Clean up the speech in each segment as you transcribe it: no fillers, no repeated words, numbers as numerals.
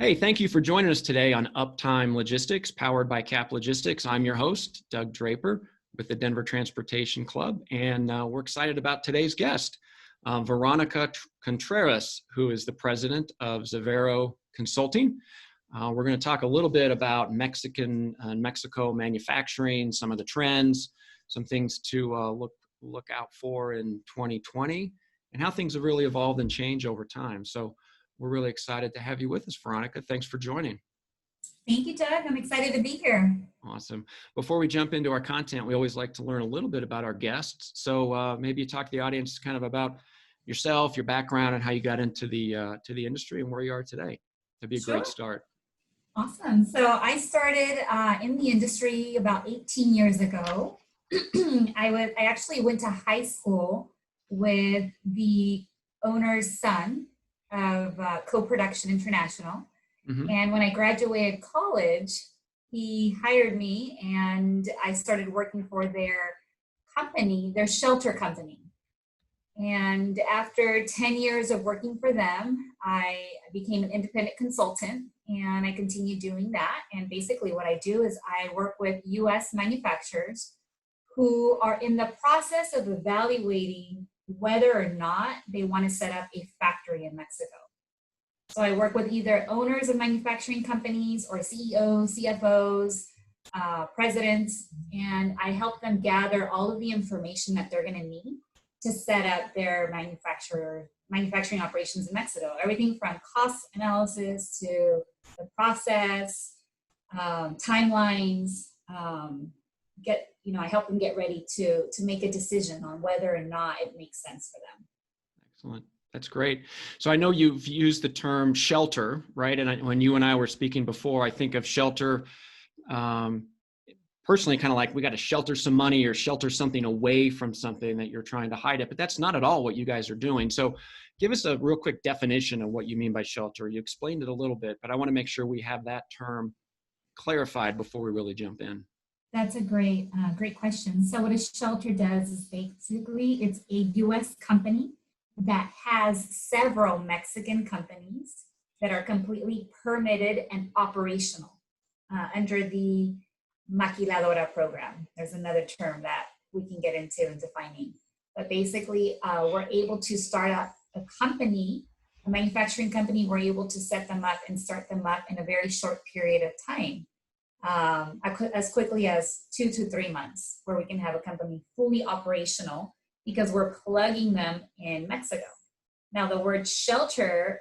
Hey, thank you for joining us today on Uptime Logistics, powered by CAP Logistics. I'm your host, Doug Draper, with the Denver Transportation Club, and we're excited about today's guest, Veronica Contreras, who is the president of Zavero Consulting. We're going to talk a little bit about Mexico manufacturing, some of the trends, some things to look out for in 2020, and how things have really evolved and changed over time. So we're really excited to have you with us, Veronica. Thanks for joining. Thank you, Doug. I'm excited to be here. Awesome. Before we jump into our content, we always like to learn a little bit about our guests. So maybe you talk to the audience kind of about yourself, your background, and how you got into the industry and where you are today. That'd be a great start. Awesome. So I started in the industry about 18 years ago. I actually went to high school with the owner's son of Co-Production International. Mm-hmm. And when I graduated college, he hired me and I started working for their company, their shelter company. And after 10 years of working for them, I became an independent consultant and I continued doing that. And basically what I do is I work with US manufacturers who are in the process of evaluating whether or not they want to set up a factory in Mexico. So I work with either owners of manufacturing companies or CEOs, CFOs, presidents, and I help them gather all of the information that they're going to need to set up their manufacturing operations in Mexico. Everything from cost analysis to the process, timelines, I help them get ready to make a decision on whether or not it makes sense for them. Excellent. That's great. So I know you've used the term shelter, right? And when you and I were speaking before, I think of shelter personally kind of like we got to shelter some money or shelter something away from something that you're trying to hide it. But that's not at all what you guys are doing. So give us a real quick definition of what you mean by shelter. You explained it a little bit, but I want to make sure we have that term clarified before we really jump in. That's a great question. So what a shelter does is basically it's a U.S. company that has several Mexican companies that are completely permitted and operational under the Maquiladora program. There's another term that we can get into in defining. But basically, we're able to start up a company, a manufacturing company, we're able to set them up and start them up in a very short period of time. As quickly as 2 to 3 months, where we can have a company fully operational because we're plugging them in Mexico. Now, the word shelter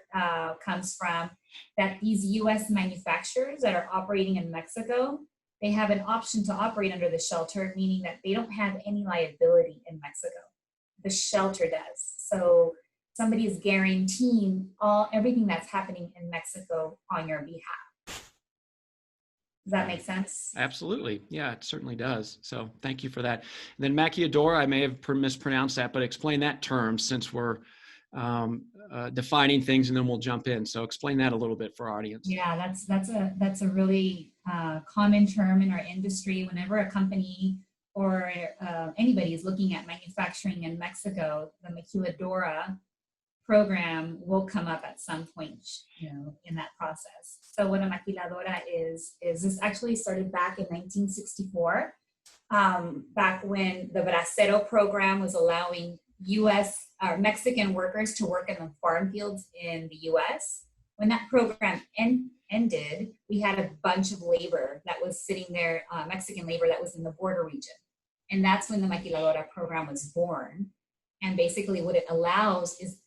comes from that these U.S. manufacturers that are operating in Mexico, they have an option to operate under the shelter, meaning that they don't have any liability in Mexico. The shelter does. So somebody is guaranteeing everything that's happening in Mexico on your behalf. Does that make sense? Absolutely. Yeah, it certainly does. So thank you for that. And then Maquiladora, I may have mispronounced that, but explain that term since we're defining things and then we'll jump in. So explain that a little bit for our audience. Yeah, that's a really common term in our industry. Whenever a company or anybody is looking at manufacturing in Mexico, the Maquiladora program will come up at some point, in that process. So what a maquiladora is this actually started back in 1964, back when the Bracero program was allowing U.S. or Mexican workers to work in the farm fields in the U.S. When that program ended, we had a bunch of labor that was sitting there, Mexican labor that was in the border region. And that's when the maquiladora program was born. And basically what it allows is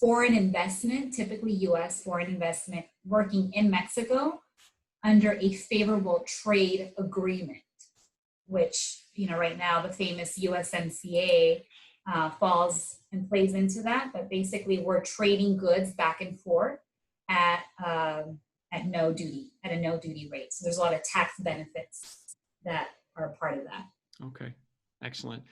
foreign investment, typically U.S. foreign investment, working in Mexico under a favorable trade agreement, which, right now the famous USMCA falls and plays into that. But basically we're trading goods back and forth at a no duty rate. So there's a lot of tax benefits that are part of that. Okay, excellent.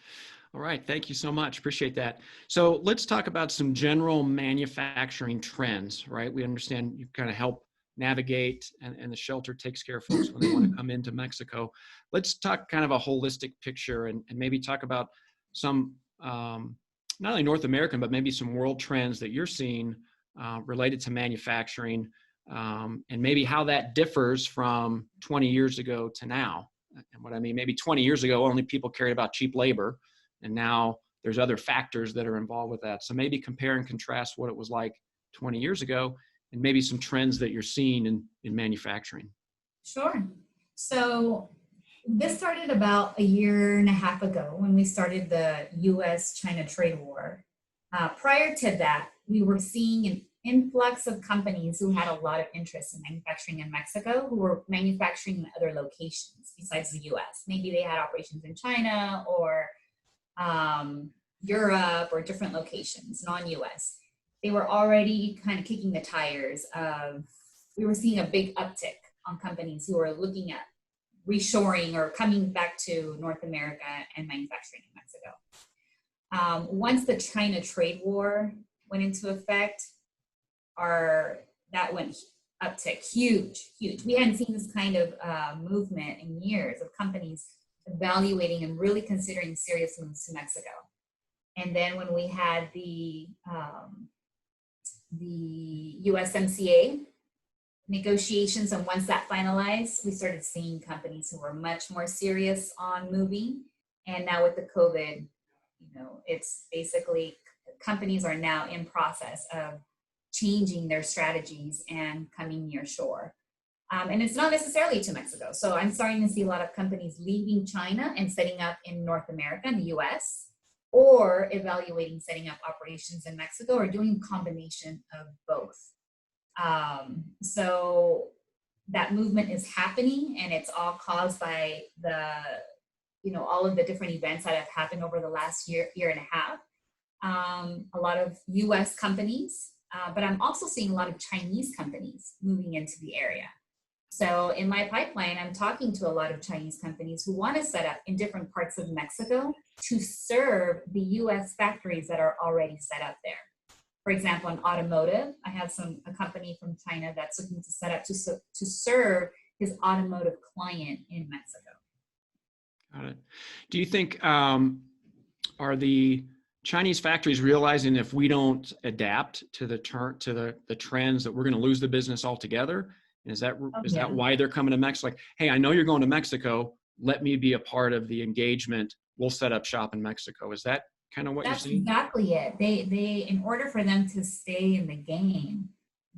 All right, thank you so much. Appreciate that. So let's talk about some general manufacturing trends, right? We understand you kind of help navigate and the shelter takes care of folks when they want to come into Mexico. Let's talk kind of a holistic picture and maybe talk about some, not only North American, but maybe some world trends that you're seeing related to manufacturing and maybe how that differs from 20 years ago to now. And what I mean, maybe 20 years ago, only people cared about cheap labor, and now there's other factors that are involved with that. So maybe compare and contrast what it was like 20 years ago and maybe some trends that you're seeing in manufacturing. Sure. So this started about a year and a half ago when we started the US-China trade war. Prior to that, we were seeing an influx of companies who had a lot of interest in manufacturing in Mexico, who were manufacturing in other locations besides the US. Maybe they had operations in China or Europe or different locations, non-US. They were already kind of kicking the tires of, we were seeing a big uptick on companies who were looking at reshoring or coming back to North America and manufacturing in Mexico. Once the China trade war went into effect, that went uptick, huge. We hadn't seen this kind of movement in years of companies evaluating and really considering serious moves to Mexico. And then when we had the USMCA negotiations, and once that finalized, we started seeing companies who were much more serious on moving. And now with the COVID, it's basically companies are now in process of changing their strategies and coming near shore. And it's not necessarily to Mexico. So I'm starting to see a lot of companies leaving China and setting up in North America, in the US, or evaluating setting up operations in Mexico, or doing a combination of both. So that movement is happening, and it's all caused by all of the different events that have happened over the last year and a half. A lot of US companies, but I'm also seeing a lot of Chinese companies moving into the area. So in my pipeline, I'm talking to a lot of Chinese companies who want to set up in different parts of Mexico to serve the US factories that are already set up there. For example, in automotive, I have a company from China that's looking to set up to serve his automotive client in Mexico. Got it. Do you think, are the Chinese factories realizing if we don't adapt to the trends that we're going to lose the business altogether? And is that why they're coming to Mexico? Like, hey, I know you're going to Mexico. Let me be a part of the engagement. We'll set up shop in Mexico. Is that kind of what you're seeing? That's exactly it. They, in order for them to stay in the game,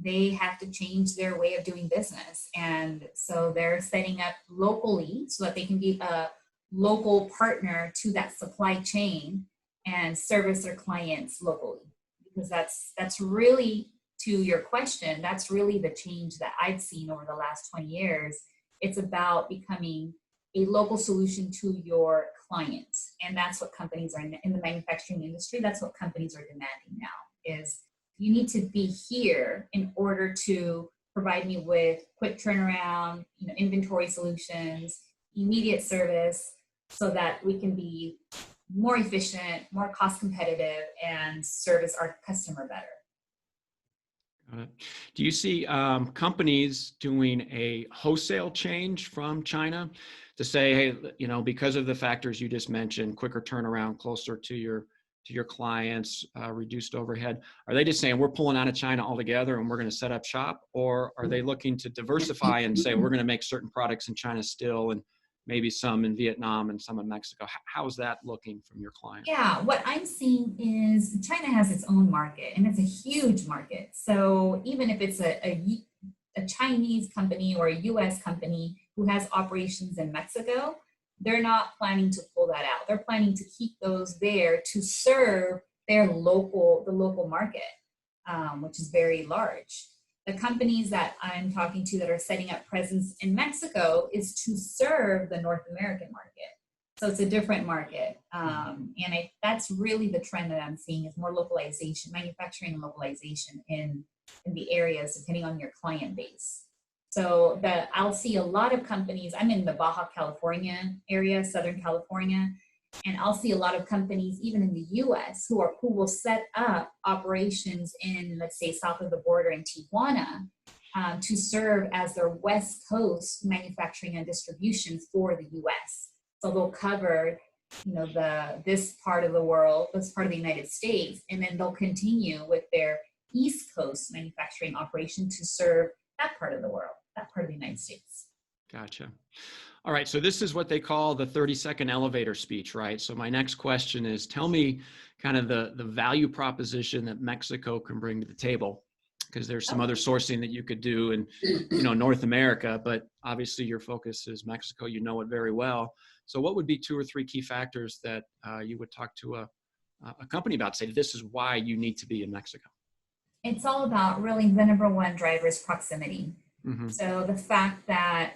they have to change their way of doing business. And so they're setting up locally so that they can be a local partner to that supply chain and service their clients locally. Because that's really, to your question, that's really the change that I've seen over the last 20 years. It's about becoming a local solution to your clients. And that's what companies are in the manufacturing industry. That's what companies are demanding now, is you need to be here in order to provide me with quick turnaround, inventory solutions, immediate service, so that we can be more efficient, more cost competitive, and service our customer better. Do you see companies doing a wholesale change from China to say, hey, because of the factors you just mentioned, quicker turnaround, closer to your clients, reduced overhead? Are they just saying we're pulling out of China altogether and we're going to set up shop, or are they looking to diversify and say we're going to make certain products in China still, and maybe some in Vietnam and some in Mexico? How is that looking from your clients? Yeah, what I'm seeing is China has its own market, and it's a huge market. So even if it's a Chinese company or a US company who has operations in Mexico, they're not planning to pull that out. They're planning to keep those there to serve the local market, which is very large. The companies that I'm talking to that are setting up presence in Mexico is to serve the North American market. So it's a different market. That's really the trend that I'm seeing, is more localization, manufacturing and localization in the areas, depending on your client base. So I'll see a lot of companies. I'm in the Baja California area, Southern California, and I'll see a lot of companies, even in the US, who will set up operations in, let's say, south of the border in Tijuana, to serve as their West Coast manufacturing and distribution for the US. So they'll cover, this part of the world, this part of the United States, and then they'll continue with their East Coast manufacturing operation to serve that part of the world, that part of the United States. Gotcha. All right. So this is what they call the 30-second elevator speech, right? So my next question is, tell me kind of the value proposition that Mexico can bring to the table, because there's some other sourcing that you could do in, North America, but obviously your focus is Mexico. You know it very well. So what would be 2 or 3 key factors that you would talk to a company about, say, this is why you need to be in Mexico? It's all about really the number one driver is proximity. Mm-hmm. So the fact that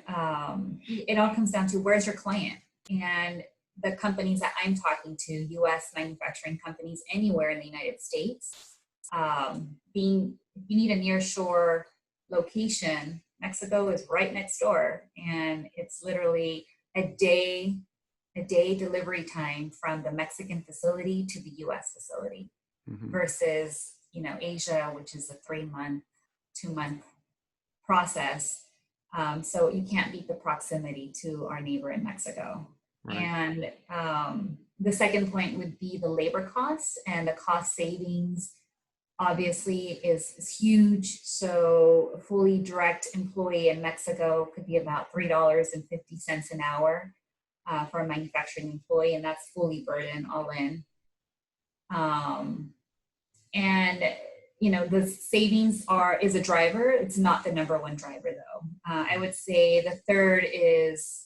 it all comes down to where's your client, and the companies that I'm talking to, U.S. manufacturing companies anywhere in the United States, if you need a near shore location, Mexico is right next door, and it's literally a day delivery time from the Mexican facility to the U.S. facility, Mm-hmm. versus Asia, which is a 3-month, 2-month process. So you can't beat the proximity to our neighbor in Mexico. Right. And the second point would be the labor costs, and the cost savings obviously is huge. So a fully direct employee in Mexico could be about $3.50 an hour for a manufacturing employee, and that's fully burdened all in. And the savings is a driver. It's not the number one driver, though. I would say the third is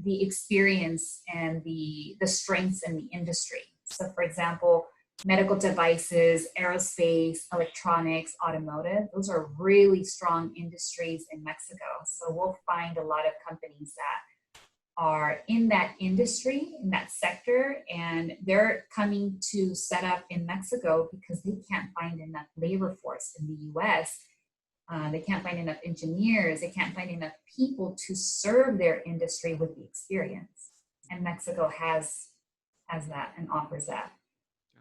the experience and the strengths in the industry. So, for example, medical devices, aerospace, electronics, automotive, those are really strong industries in Mexico. So we'll find a lot of companies that are in that industry, in that sector, and they're coming to set up in Mexico because they can't find enough labor force in the US. They can't find enough engineers. They can't find enough people to serve their industry with the experience. And Mexico has that and offers that.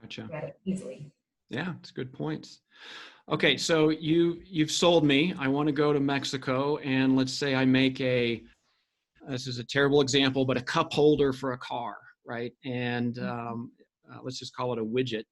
Gotcha. Easily. Yeah, it's good points. Okay, so you've sold me. I want to go to Mexico, and let's say I make this is a terrible example, but a cup holder for a car, right? And let's just call it a widget.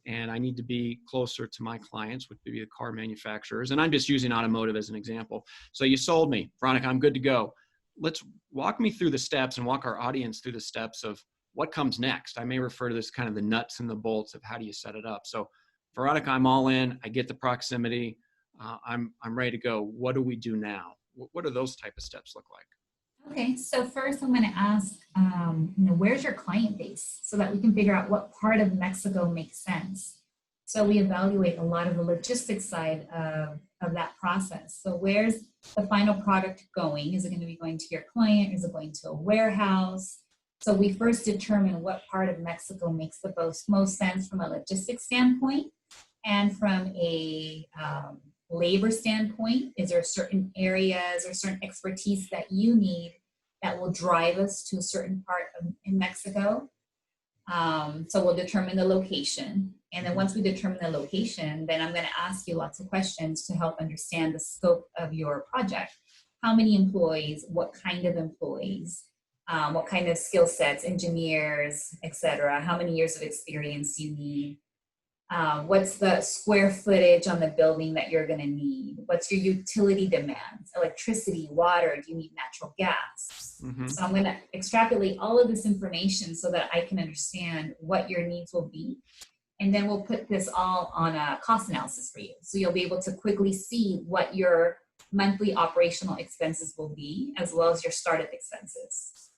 And I need to be closer to my clients, which would be the car manufacturers. And I'm just using automotive as an example. So you sold me, Veronica, I'm good to go. Let's walk me through the steps and walk our audience through the steps of what comes next. I may refer to this kind of the nuts and the bolts of how do you set it up. So Veronica, I'm all in. I get the proximity. I'm ready to go. What do we do now? What do those type of steps look like? Okay, so first I'm going to ask, where's your client base, so that we can figure out what part of Mexico makes sense. So we evaluate a lot of the logistics side of that process. So where's the final product going? Is it going to be going to your client? Is it going to a warehouse? So we first determine what part of Mexico makes the most sense from a logistics standpoint, and from a labor standpoint. Is there certain areas or certain expertise that you need that will drive us to a certain part in Mexico? So we'll determine the location. And then once we determine the location, then I'm going to ask you lots of questions to help understand the scope of your project. How many employees? What kind of employees? What kind of skill sets, engineers, etc.? How many years of experience you need? What's the square footage on the building that you're going to need? What's your utility demands? Electricity, water, do you need natural gas? Mm-hmm. So I'm going to extrapolate all of this information so that I can understand what your needs will be. And then we'll put this all on a cost analysis for you. So you'll be able to quickly see what your monthly operational expenses will be, as well as your startup expenses.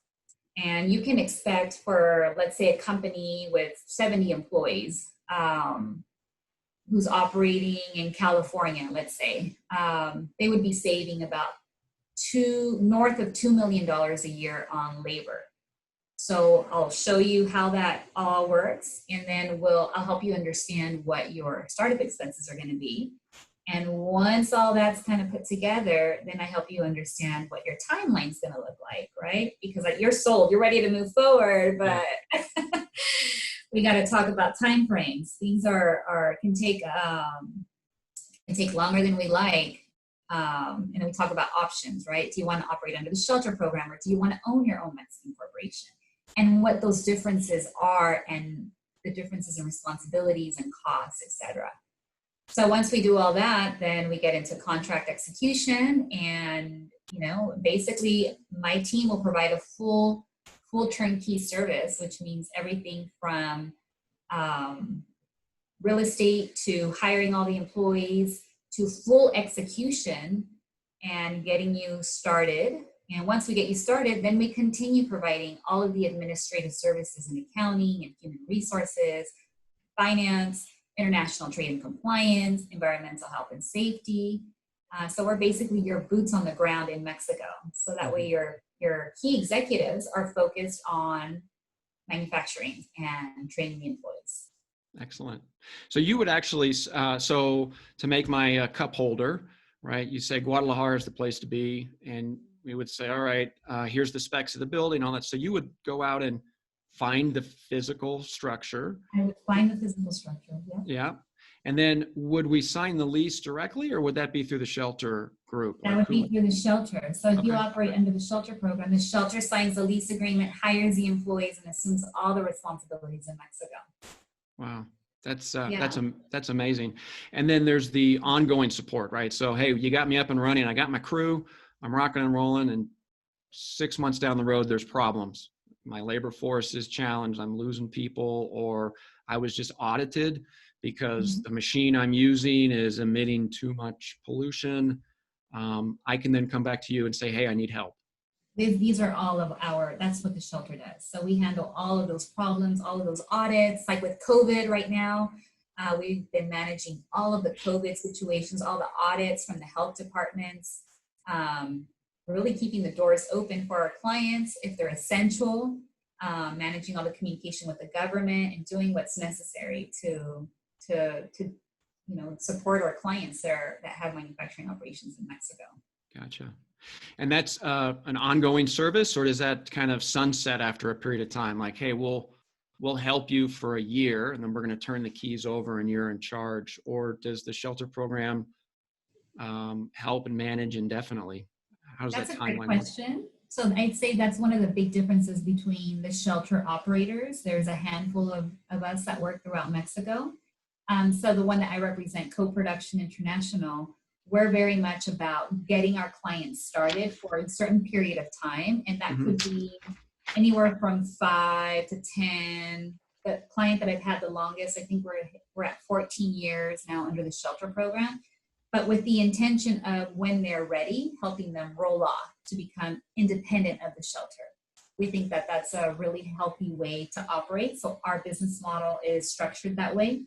And you can expect for, let's say, a company with 70 employees, who's operating in California, let's say, they would be saving about north of $2 million a year on labor. So I'll show you how that all works, and then I'll help you understand what your startup expenses are going to be. And once all that's kind of put together, then I help you understand what your timeline's going to look like, right? Because you're sold, you're ready to move forward, but we got to talk about time frames. These can take longer than we like. And then we talk about options, right? Do you want to operate under the shelter program, or do you want to own your own Mexican corporation? And what those differences are, and the differences in responsibilities and costs, etc. So once we do all that, then we get into contract execution, and basically my team will provide a full turnkey service, which means everything from real estate to hiring all the employees to full execution and getting you started. And once we get you started, then we continue providing all of the administrative services in accounting and human resources, finance, international trade and compliance, environmental health and safety. So we're basically your boots on the ground in Mexico. So that way your key executives are focused on manufacturing and training the employees. Excellent. So you would actually, so to make my cup holder, right, you say Guadalajara is the place to be, and we would say, all right, here's the specs of the building, all that. So you would go out and find the physical structure. I would find the physical structure, yeah. Yeah. And then would we sign the lease directly, or would that be through the shelter group? That would be through the shelter. So if you operate under the shelter program, the shelter signs the lease agreement, hires the employees, and assumes all the responsibilities in Mexico. Wow. That's amazing. And then there's the ongoing support, right? So, hey, you got me up and running. I got my crew. I'm rocking and rolling. And 6 months down the road, there's problems. My labor force is challenged. I'm losing people, or I was just audited because the machine I'm using is emitting too much pollution. I can then come back to you and say, hey, I need help. These are all of that's what the shelter does. So we handle all of those problems, all of those audits, like with COVID right now. We've been managing all of the COVID situations, all the audits from the health departments, really keeping the doors open for our clients if they're essential, managing all the communication with the government, and doing what's necessary to support our clients there that have manufacturing operations in Mexico. Gotcha. And that's an ongoing service, or does that kind of sunset after a period of time? Like, hey, we'll help you for a year, and then we're going to turn the keys over and you're in charge. Or does the shelter program help and manage indefinitely? How does that timeline work? That's a great question. So I'd say that's one of the big differences between the shelter operators. There's a handful of us that work throughout Mexico. So the one that I represent, Co-Production International, we're very much about getting our clients started for a certain period of time. And that could be anywhere from 5 to 10. The client that I've had the longest, I think we're at 14 years now under the shelter program, but with the intention of, when they're ready, helping them roll off to become independent of the shelter. We think that that's a really healthy way to operate. So our business model is structured that way.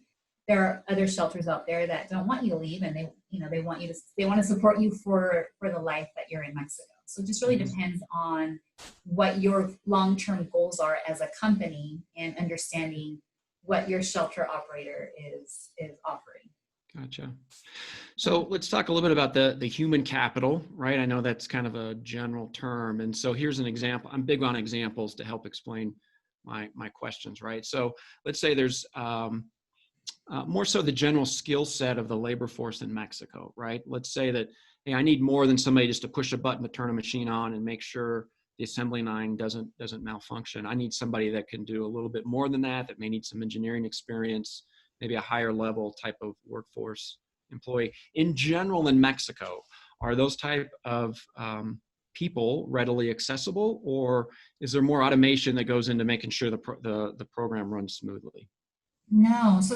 There are other shelters out there that don't want you to leave, and they want to support you for the life that you're in Mexico. So it just really depends on what your long-term goals are as a company, and understanding what your shelter operator is offering. Gotcha. So let's talk a little bit about the human capital, right? I know that's kind of a general term. And so here's an example. I'm big on examples to help explain my questions, right? So let's say there's more so the general skill set of the labor force in Mexico, right? Let's say that, hey, I need more than somebody just to push a button to turn a machine on and make sure the assembly line doesn't malfunction. I need somebody that can do a little bit more than that may need some engineering experience, maybe a higher level type of workforce employee. In general, in Mexico, are those type of people readily accessible, or is there more automation that goes into making sure the program runs smoothly? No, so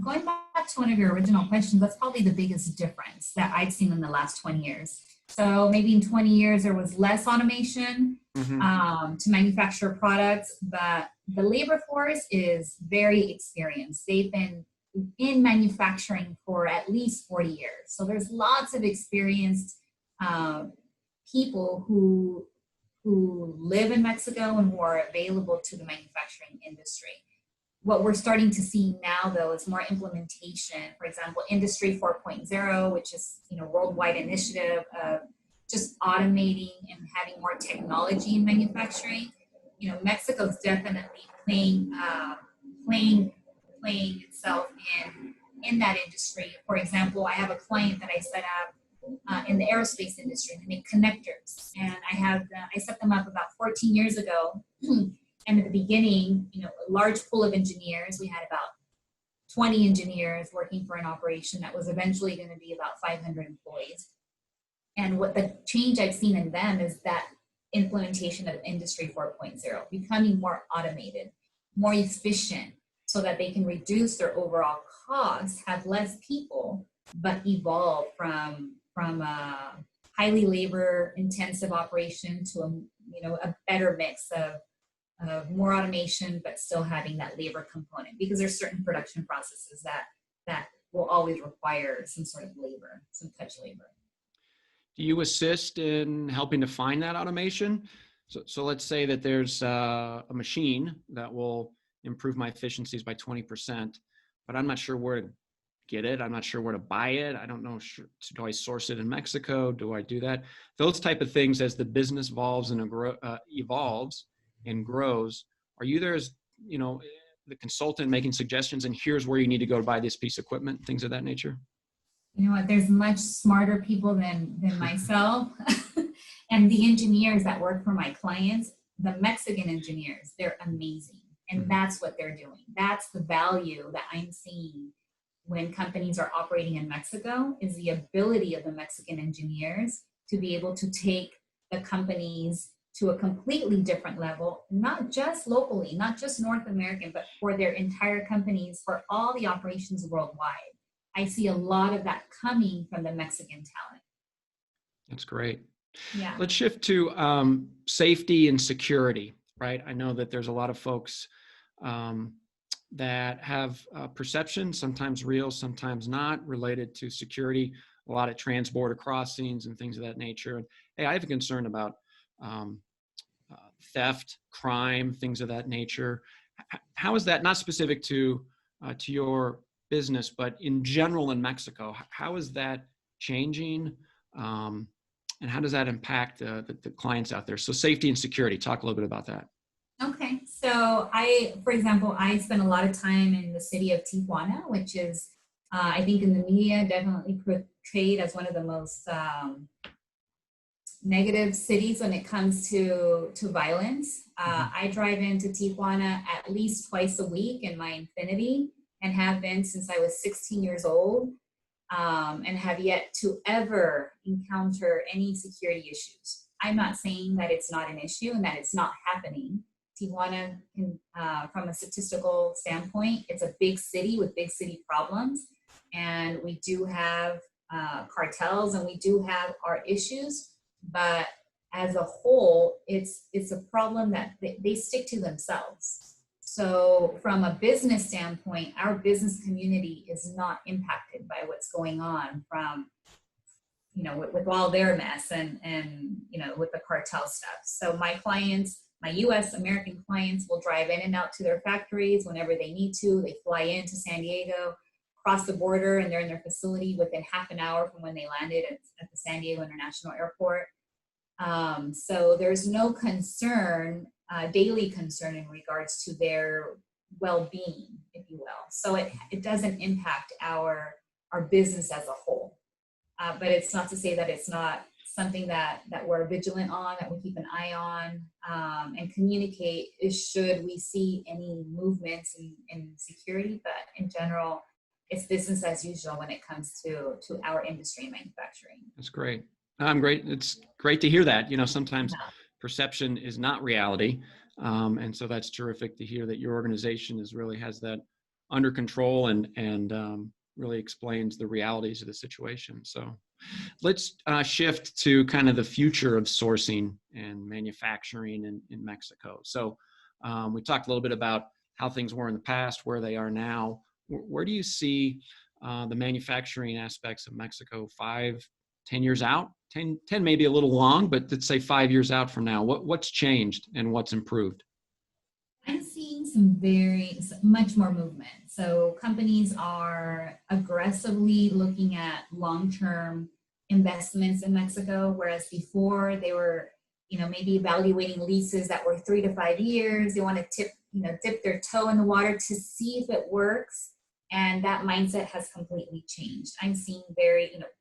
going back to one of your original questions, that's probably the biggest difference that I've seen in the last 20 years. So maybe in 20 years, there was less automation to manufacture products, but the labor force is very experienced. They've been in manufacturing for at least 40 years. So there's lots of experienced people who live in Mexico and who are available to the manufacturing industry. What we're starting to see now, though, is more implementation. For example, Industry 4.0, which is worldwide initiative of just automating and having more technology in manufacturing. Mexico's definitely playing itself in that industry. For example, I have a client that I set up in the aerospace industry. They make connectors, and I set them up about 14 years ago. And at the beginning, a large pool of engineers. We had about 20 engineers working for an operation that was eventually going to be about 500 employees. And what the change I've seen in them is that implementation of Industry 4.0, becoming more automated, more efficient, so that they can reduce their overall costs, have less people, but evolve from a highly labor intensive operation to a better mix of more automation, but still having that labor component, because there's certain production processes that will always require some sort of labor, some touch labor. Do you assist in helping to find that automation? So let's say that there's a machine that will improve my efficiencies by 20%, but I'm not sure where to get it. I'm not sure where to buy it. I don't know. Do I source it in Mexico? Do I do that? Those type of things, as the business evolves and grows, are you there as, the consultant making suggestions and here's where you need to go to buy this piece of equipment, things of that nature? You know what, there's much smarter people than myself. And the engineers that work for my clients, the Mexican engineers, they're amazing. And that's what they're doing. That's the value that I'm seeing when companies are operating in Mexico, is the ability of the Mexican engineers to be able to take the companies to a completely different level, not just locally, not just North American, but for their entire companies, for all the operations worldwide. I see a lot of that coming from the Mexican talent. That's great. Yeah. Let's shift to safety and security, right? I know that there's a lot of folks that have perception, sometimes real, sometimes not, related to security, a lot of trans-border crossings and things of that nature. And hey, I have a concern about theft, crime, things of that nature. How is that, not specific to your business, but in general in Mexico, how is that changing? And how does that impact the clients out there? So safety and security, talk a little bit about that. Okay, so for example, I spent a lot of time in the city of Tijuana, which is, I think in the media, definitely portrayed as one of the most negative cities when it comes to violence. I drive into Tijuana at least twice a week in my Infiniti, and have been since I was 16 years old, and have yet to ever encounter any security issues. I'm not saying that it's not an issue and that it's not happening. Tijuana, from a statistical standpoint, it's a big city with big city problems, and we do have cartels and we do have our issues, but as a whole, it's a problem that they stick to themselves. So from a business standpoint, our business community is not impacted by what's going on from, with all their mess and with the cartel stuff. So my clients, my US American clients, will drive in and out to their factories whenever they need to. They fly into San Diego, cross the border, and they're in their facility within half an hour from when they landed at the San Diego International Airport. So there's no concern, daily concern in regards to their well-being, if you will. So it doesn't impact our business as a whole. But it's not to say that it's not something that we're vigilant on, that we keep an eye on, and communicate should we see any movements in security. But in general, it's business as usual when it comes to our industry and manufacturing. That's great. I'm great. It's great to hear that. Sometimes perception is not reality. And so that's terrific to hear that your organization really has that under control and really explains the realities of the situation. So let's shift to kind of the future of sourcing and manufacturing in Mexico. So we talked a little bit about how things were in the past, where they are now. Where do you see the manufacturing aspects of Mexico 5-10 years out? 10 may be a little long, but let's say 5 years out from now. What's changed and what's improved? I'm seeing much more movement. So companies are aggressively looking at long-term investments in Mexico, whereas before they were, maybe evaluating leases that were 3 to 5 years. They want to dip their toe in the water to see if it works. And that mindset has completely changed. I'm seeing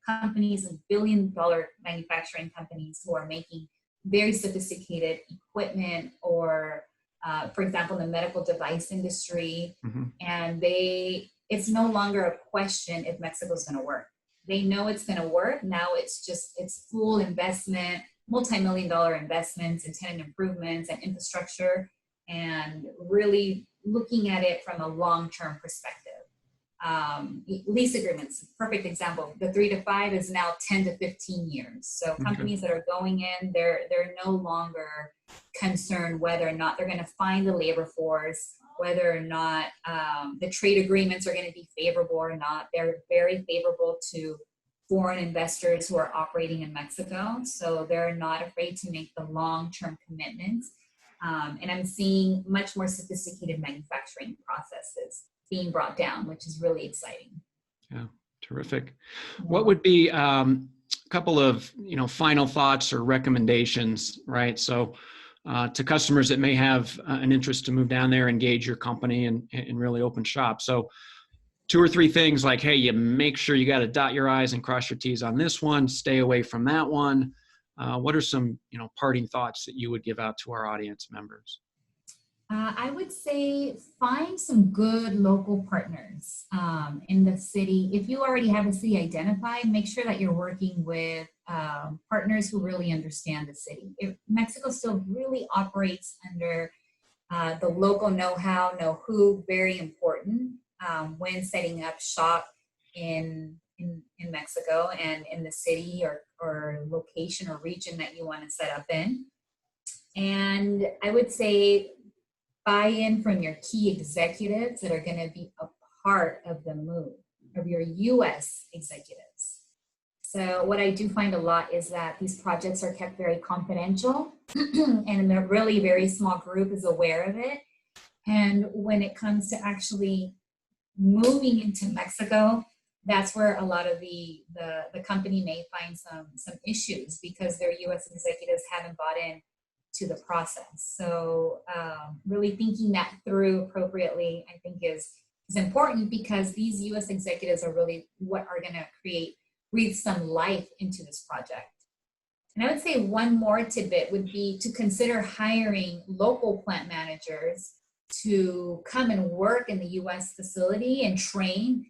companies and billion-dollar manufacturing companies who are making very sophisticated equipment, or for example, in the medical device industry, and it's no longer a question if Mexico's going to work. They know it's going to work. Now it's full investment, multi-million-dollar investments in tenant improvements and infrastructure, and really looking at it from a long-term perspective. Lease agreements, perfect example. The 3 to 5 is now 10 to 15 years. So companies that are going in, they're no longer concerned whether or not they're going to find the labor force, whether or not the trade agreements are going to be favorable or not. They're very favorable to foreign investors who are operating in Mexico. So they're not afraid to make the long-term commitments. And I'm seeing much more sophisticated manufacturing processes being brought down, which is really exciting. Yeah, terrific. Yeah. What would be a couple of final thoughts or recommendations, right? So to customers that may have an interest to move down there, engage your company, and really open shop. So 2 or 3 things like, hey, you make sure you got to dot your I's and cross your T's on this one, stay away from that one. What are some parting thoughts that you would give out to our audience members? I would say find some good local partners in the city. If you already have a city identified, make sure that you're working with partners who really understand the city. Mexico still really operates under the local know-how, know-who, very important when setting up shop in Mexico and in the city or location or region that you want to set up in. And I would say buy-in from your key executives that are going to be a part of the move, of your U.S. executives. So what I do find a lot is that these projects are kept very confidential and a really very small group is aware of it. And when it comes to actually moving into Mexico, that's where a lot of the company may find some issues because their U.S. executives haven't bought in to the process. So really thinking that through appropriately, I think is important because these U.S. executives are really what are going to breathe some life into this project. And I would say one more tidbit would be to consider hiring local plant managers to come and work in the U.S. facility and train,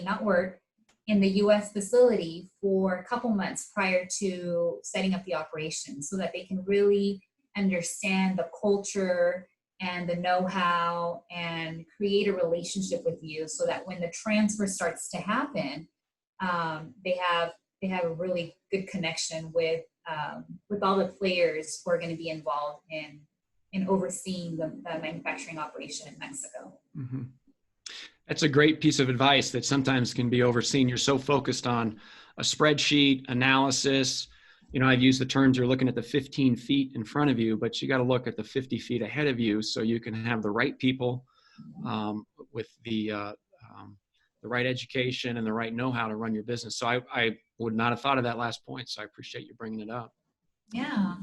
not work, in the U.S. facility for a couple months prior to setting up the operation so that they can really understand the culture and the know-how and create a relationship with you so that when the transfer starts to happen, they have a really good connection with all the players who are going to be involved in overseeing the manufacturing operation in Mexico. Mm-hmm. That's a great piece of advice that sometimes can be overseen. You're so focused on a spreadsheet, analysis. I've used the terms, you're looking at the 15 feet in front of you, but you got to look at the 50 feet ahead of you so you can have the right people with the right education and the right know-how to run your business. So I would not have thought of that last point. So I appreciate you bringing it up. Yeah.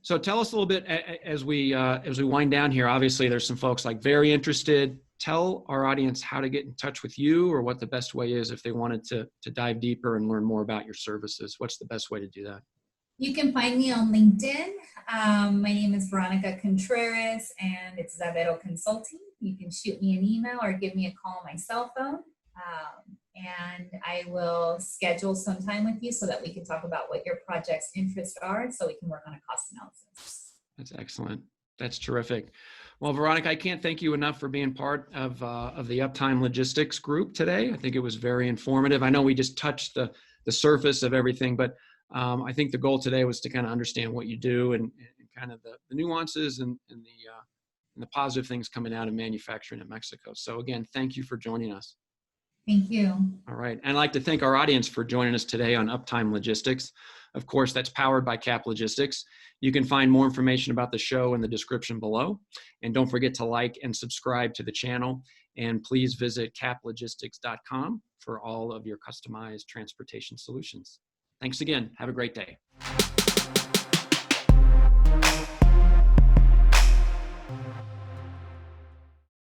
So tell us a little bit as we wind down here. Obviously, there's some folks very interested. Tell our audience how to get in touch with you or what the best way is if they wanted to dive deeper and learn more about your services. What's the best way to do that? You can find me on LinkedIn. My name is Veronica Contreras and it's Zavero Consulting. You can shoot me an email or give me a call on my cell phone. And I will schedule some time with you so that we can talk about what your project's interests are so we can work on a cost analysis. That's excellent. That's terrific. Well, Veronica, I can't thank you enough for being part of the Uptime Logistics group today. I think it was very informative. I know we just touched the surface of everything, but I think the goal today was to kind of understand what you do and kind of the nuances and the positive things coming out of manufacturing in Mexico. So again, thank you for joining us. Thank you. All right. And I'd like to thank our audience for joining us today on Uptime Logistics. Of course, that's powered by Cap Logistics. You can find more information about the show in the description below. And don't forget to like and subscribe to the channel. And please visit caplogistics.com for all of your customized transportation solutions. Thanks again. Have a great day.